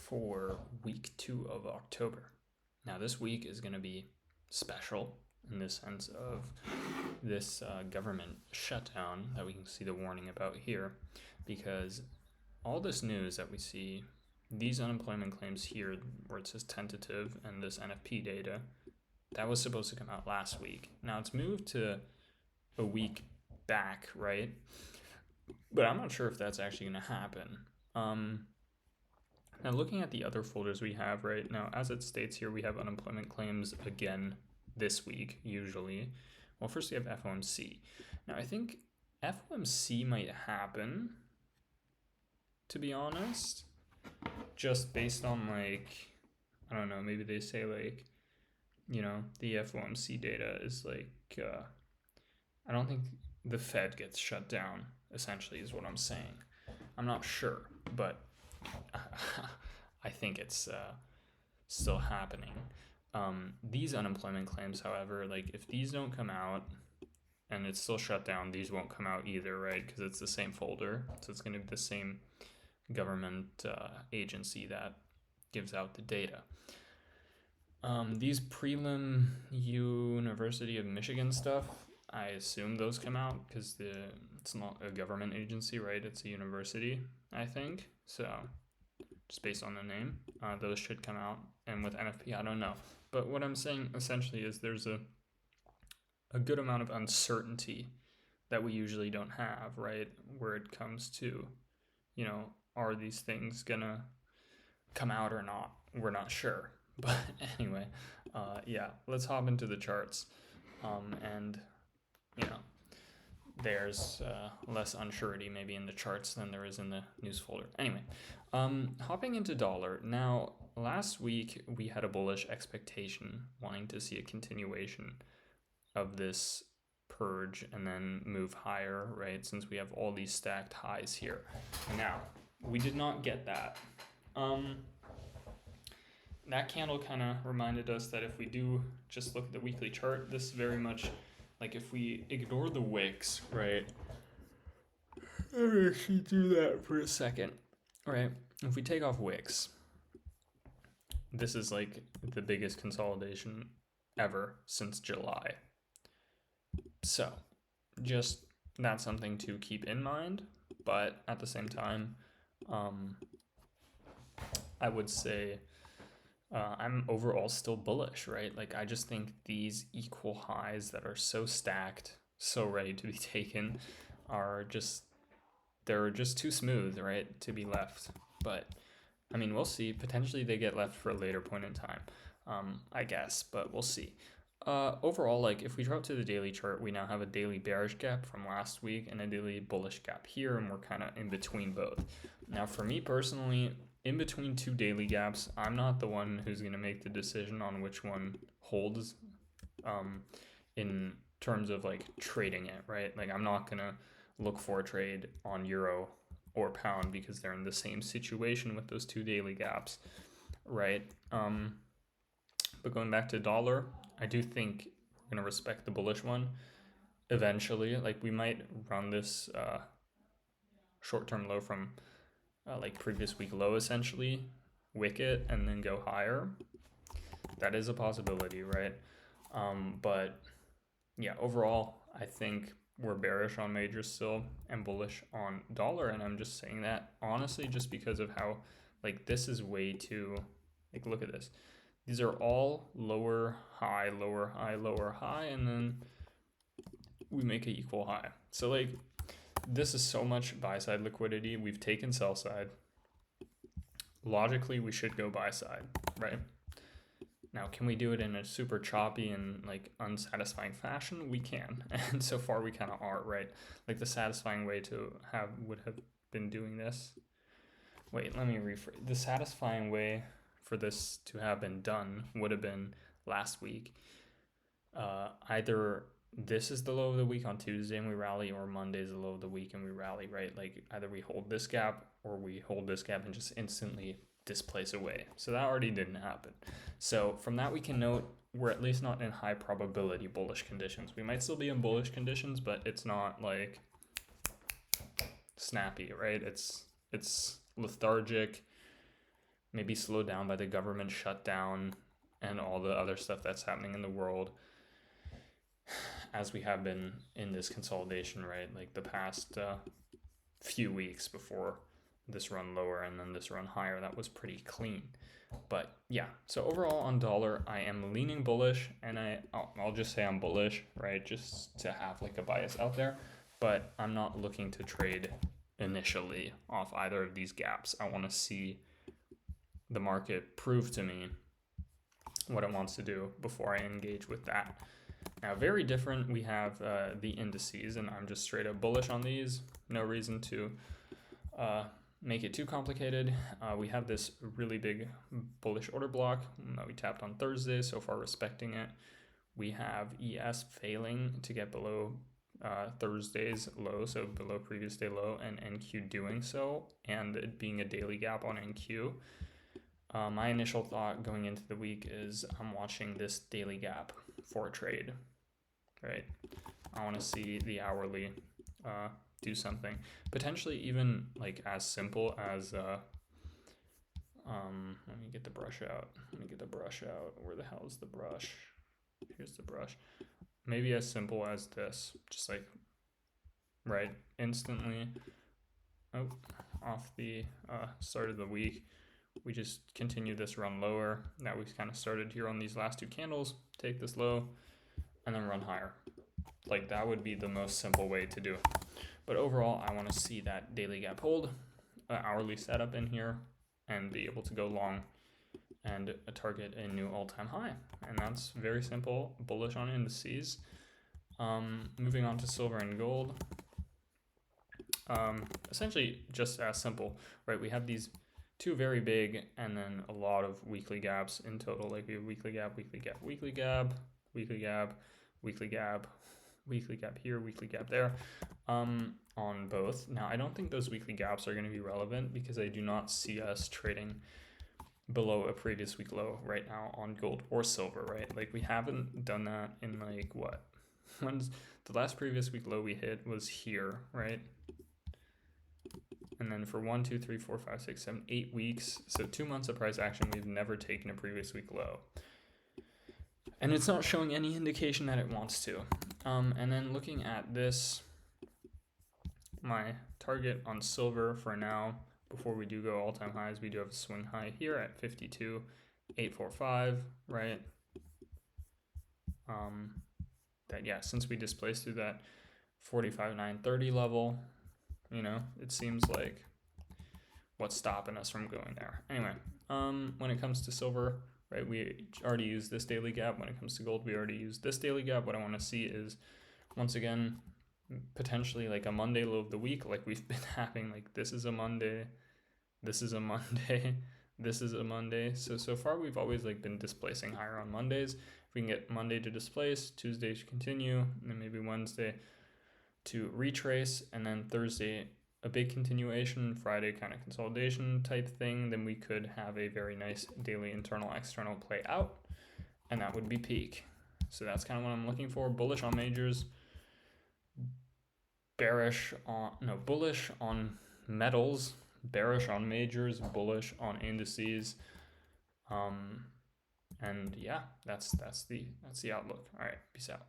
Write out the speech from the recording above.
for week 2 of October. Now, this week is going to be special in the sense of this government shutdown that we can see the warning about here, because all this news that we see, these unemployment claims here where it says tentative and this NFP data, that was supposed to come out last week. Now it's moved to a week back, right? But I'm not sure if that's actually going to happen. Now looking at the other folders we have right now, as it states here, we have unemployment claims again this week, usually. Well, first we have FOMC. Now I think FOMC might happen, to be honest, just based on like, I don't know, maybe they say like, you know, the FOMC data is like, I don't think the Fed gets shut down, essentially, is what I'm saying. I'm not sure, but I think it's still happening. These unemployment claims, however, like if these don't come out and it's still shut down, these won't come out either, right? Because it's the same folder, so it's going to be the same government agency that gives out the data. These prelim University of Michigan stuff, I assume those come out because it's not a government agency, right? It's a university, I think. So just based on the name, those should come out. And with NFP, I don't know. But what I'm saying essentially is there's a good amount of uncertainty that we usually don't have, right? Where it comes to, you know, are these things gonna come out or not? We're not sure. But anyway, yeah, let's hop into the charts. And, you know, there's less unsurety maybe in the charts than there is in the news folder. Anyway, hopping into dollar. Now, last week we had a bullish expectation, wanting to see a continuation of this purge and then move higher, right? Since we have all these stacked highs here. Now, we did not get that. That candle kind of reminded us that if we do just look at the weekly chart, this is very much like if we ignore the wicks, right? Let me actually do that for a second, right? If we take off wicks, this is like the biggest consolidation ever since July. So just that's something to keep in mind, but at the same time, I would say I'm overall still bullish, right? Like I just think these equal highs that are so stacked, so ready to be taken, they're just too smooth, right, to be left. But I mean, we'll see. Potentially they get left for a later point in time, I guess, but we'll see. Overall, like if we drop to the daily chart, we now have a daily bearish gap from last week and a daily bullish gap here, and we're kind of in between both. Now, for me personally, in between two daily gaps, I'm not the one who's going to make the decision on which one holds in terms of like trading it, right? Like I'm not going to look for a trade on euro or pound because they're in the same situation with those two daily gaps, right? But going back to dollar, I do think we're going to respect the bullish one eventually. Like we might run this short-term low from like previous week low essentially, wick it and then go higher. That is a possibility, right? But yeah, overall I think we're bearish on majors still and bullish on dollar, and I'm just saying that honestly just because of how like this is way too, like look at this, these are all lower high lower high lower high, and then we make an equal high. So like this is so much buy side liquidity. We've taken sell side. Logically, we should go buy side, right? Now, can we do it in a super choppy and like unsatisfying fashion? We can, and so far we kind of are, right? Like the satisfying way to have would have been doing this. Wait, let me rephrase. The satisfying way for this to have been done would have been last week. Either this is the low of the week on Tuesday and we rally, or Monday is the low of the week and we rally, right? Like either we hold this gap or we hold this gap and just instantly displace away. So that already didn't happen. So from that we can note we're at least not in high probability bullish conditions. We might still be in bullish conditions, but it's not like snappy, right? It's lethargic. maybe slowed down by the government shutdown and all the other stuff that's happening in the world, as we have been in this consolidation, right? Like the past few weeks before this run lower and then this run higher, that was pretty clean. But yeah, so overall on dollar, I am leaning bullish, and I'll just say I'm bullish, right? Just to have like a bias out there, but I'm not looking to trade initially off either of these gaps. I want to see the market prove to me what it wants to do before I engage with that. Now, very different, we have the indices, and I'm just straight up bullish on these. No reason to make it too complicated. We have this really big bullish order block that we tapped on Thursday, so far respecting it. We have ES failing to get below Thursday's low, so below previous day low, and NQ doing so, and it being a daily gap on NQ. My initial thought going into the week is I'm watching this daily gap for a trade, right? I want to see the hourly do something, potentially even like as simple as let me get the brush out. Where the hell is the brush? Here's the brush. Maybe as simple as this, just like right instantly off the start of the week, we just continue this run lower that we've kind of started here on these last two candles, take this low and then run higher. Like that would be the most simple way to do it. But overall, I want to see that daily gap hold, hourly setup in here, and be able to go long and target a new all-time high. And that's very simple, bullish on indices. Moving on to silver and gold. Essentially just as simple, right? We have these two very big and then a lot of weekly gaps in total. Like we have weekly gap, weekly gap, weekly gap, weekly gap, weekly gap, weekly gap here, weekly gap there, on both. Now, I don't think those weekly gaps are going to be relevant because I do not see us trading below a previous week low right now on gold or silver, right? Like we haven't done that in like what? When's the last previous week low we hit was here, right? And then for 1, 2, 3, 4, 5, 6, 7, 8 weeks, so 2 months of price action, we've never taken a previous week low. And it's not showing any indication that it wants to. And then looking at this, my target on silver for now, before we do go all-time highs, we do have a swing high here at 52,845, right? That, yeah, since we displaced through that 45,930 level, you know, it seems like what's stopping us from going there. Anyway, when it comes to silver, right, we already used this daily gap. When it comes to gold, we already used this daily gap. What I want to see is, once again, potentially like a Monday low of the week, like we've been having. Like this is a Monday, this is a Monday, this is a Monday. So far we've always like been displacing higher on Mondays. If we can get Monday to displace, Tuesday to continue, and then maybe Wednesday to retrace, and then Thursday a big continuation, Friday kind of consolidation type thing, then we could have a very nice daily internal external play out, and that would be peak. So that's kind of what I'm looking for. Bullish on majors, bullish on metals, bearish on majors, bullish on indices. And yeah, that's the outlook. All right, peace out.